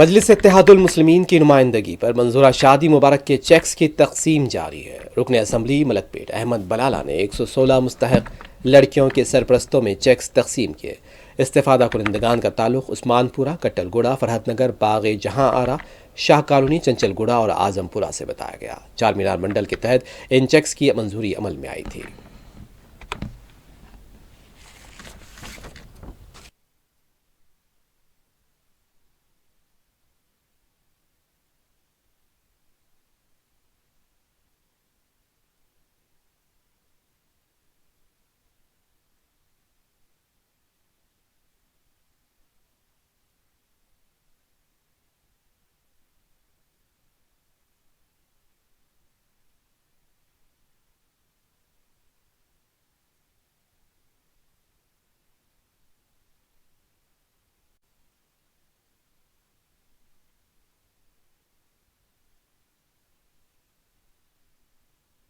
मजलिस इत्तेहादुल मुस्लिमीन की नुमाइंदगी पर मंजूरा शादी मुबारक के चेक्स की तकसीम जारी है। रुकन असम्बली मलकपेट अहमद बलाला ने 116 मुस्तहक लड़कियों के सरपरस्तों में चेक्स तकसीम किए। इस्तेफादा कुरिंदगान का ताल्लुक उस्मानपुरा, कट्टलगुड़ा, फरहतनगर, बाग जहां आरा, शाह कॉलोनी, चंचलगुड़ा और आजमपुरा से बताया गया। चार मीनार मंडल के तहत इन चेक्स की मंजूरी अमल में आई थी।